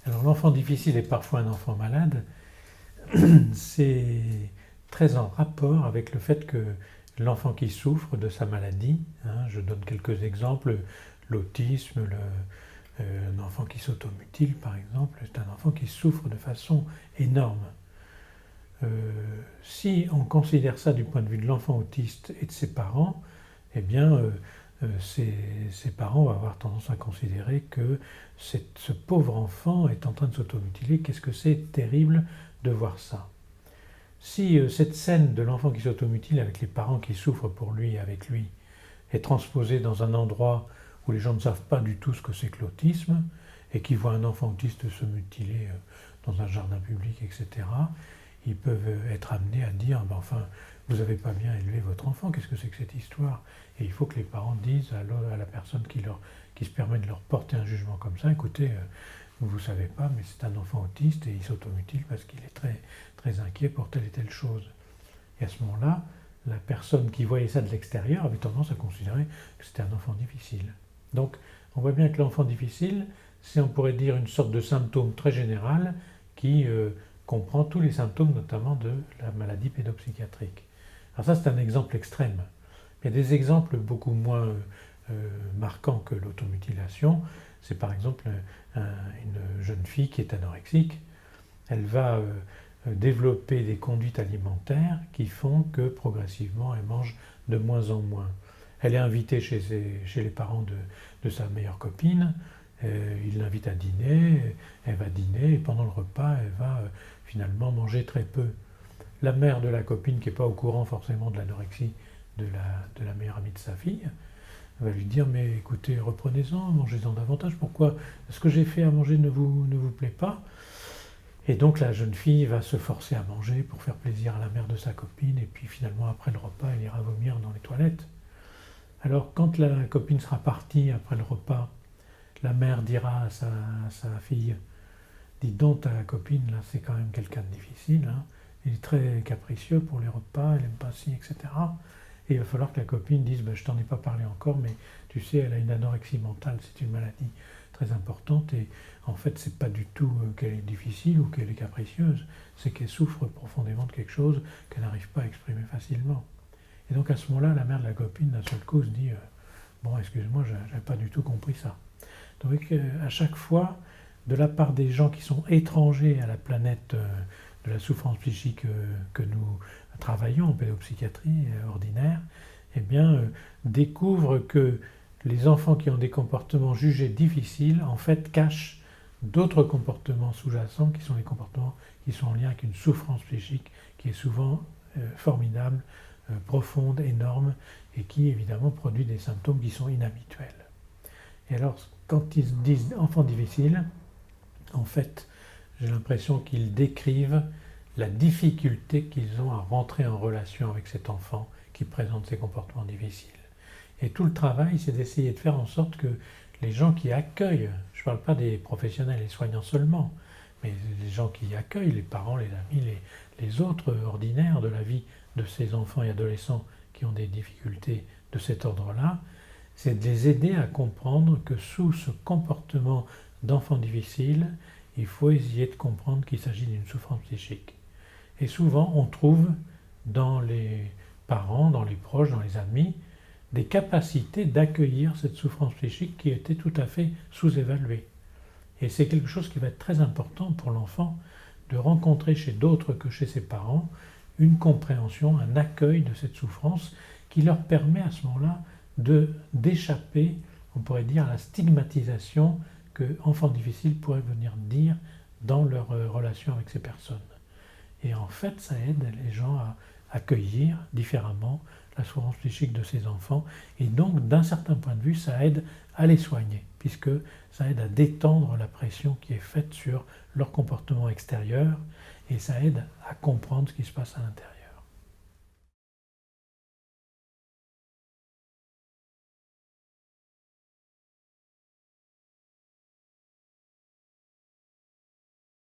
Alors l'enfant difficile est parfois un enfant malade. C'est très en rapport avec le fait que l'enfant qui souffre de sa maladie, hein, je donne quelques exemples, l'autisme, un enfant qui s'automutile par exemple, c'est un enfant qui souffre de façon énorme. Si on considère ça du point de vue de l'enfant autiste et de ses parents, eh bien, ces parents vont avoir tendance à considérer que ce pauvre enfant est en train de s'automutiler. Qu'est-ce que c'est terrible de voir ça. Si cette scène de l'enfant qui s'automutile avec les parents qui souffrent pour lui et avec lui est transposée dans un endroit où les gens ne savent pas du tout ce que c'est que l'autisme et qui voient un enfant autiste se mutiler dans un jardin public, etc., ils peuvent être amenés à dire ben enfin, vous n'avez pas bien élevé votre enfant, qu'est-ce que c'est que cette histoire? Et il faut que les parents disent à la personne qui se permet de leur porter un jugement comme ça, écoutez, vous ne savez pas, mais c'est un enfant autiste et il s'automutile parce qu'il est très, très inquiet pour telle et telle chose. Et à ce moment-là, la personne qui voyait ça de l'extérieur avait tendance à considérer que c'était un enfant difficile. Donc, on voit bien que l'enfant difficile, c'est, on pourrait dire, une sorte de symptôme très général qui comprend tous les symptômes, notamment de la maladie pédopsychiatrique. Alors ça, c'est un exemple extrême. Il y a des exemples beaucoup moins marquants que l'automutilation. C'est par exemple une jeune fille qui est anorexique. Elle va développer des conduites alimentaires qui font que progressivement elle mange de moins en moins. Elle est invitée chez les parents de sa meilleure copine. Il l'invite à dîner, elle va dîner et pendant le repas, elle va finalement manger très peu. La mère de la copine, qui n'est pas au courant forcément de l'anorexie de la meilleure amie de sa fille, va lui dire mais écoutez, reprenez-en, mangez-en davantage, pourquoi ce que j'ai fait à manger ne vous plaît pas? Et donc la jeune fille va se forcer à manger pour faire plaisir à la mère de sa copine, et puis finalement après le repas, elle ira vomir dans les toilettes. Alors quand la copine sera partie après le repas, la mère dira à sa fille, dis donc ta copine là c'est quand même quelqu'un de difficile, hein. Il est très capricieux pour les repas, elle n'aime pas ci, etc. Et il va falloir que la copine dise ben, je t'en ai pas parlé encore, mais tu sais, elle a une anorexie mentale, c'est une maladie très importante, et en fait, c'est pas du tout qu'elle est difficile ou qu'elle est capricieuse, c'est qu'elle souffre profondément de quelque chose qu'elle n'arrive pas à exprimer facilement. Et donc à ce moment-là, la mère de la copine, d'un seul coup, se dit bon, excuse-moi, j'avais pas du tout compris ça. Donc à chaque fois, de la part des gens qui sont étrangers à la planète de la souffrance psychique que nous travaillons en pédopsychiatrie ordinaire, eh bien, découvrent que les enfants qui ont des comportements jugés difficiles, en fait, cachent d'autres comportements sous-jacents qui sont les comportements qui sont en lien avec une souffrance psychique qui est souvent formidable, profonde, énorme, et qui, évidemment, produit des symptômes qui sont inhabituels. Et alors, quand ils disent enfant difficile, en fait, j'ai l'impression qu'ils décrivent la difficulté qu'ils ont à rentrer en relation avec cet enfant qui présente ces comportements difficiles. Et tout le travail, c'est d'essayer de faire en sorte que les gens qui accueillent, je ne parle pas des professionnels et soignants seulement, mais les gens qui accueillent, les parents, les amis, les autres ordinaires de la vie de ces enfants et adolescents qui ont des difficultés de cet ordre-là, c'est de les aider à comprendre que sous ce comportement d'enfant difficile, il faut essayer de comprendre qu'il s'agit d'une souffrance psychique. Et souvent, on trouve dans les parents, dans les proches, dans les amis, des capacités d'accueillir cette souffrance psychique qui était tout à fait sous-évaluée. Et c'est quelque chose qui va être très important pour l'enfant de rencontrer chez d'autres que chez ses parents une compréhension, un accueil de cette souffrance qui leur permet à ce moment-là d'échapper, on pourrait dire, à la stigmatisation que enfants difficiles pourraient venir dire dans leur relation avec ces personnes. Et en fait, ça aide les gens à accueillir différemment la souffrance psychique de ces enfants, et donc d'un certain point de vue, ça aide à les soigner, puisque ça aide à détendre la pression qui est faite sur leur comportement extérieur, et ça aide à comprendre ce qui se passe à l'intérieur.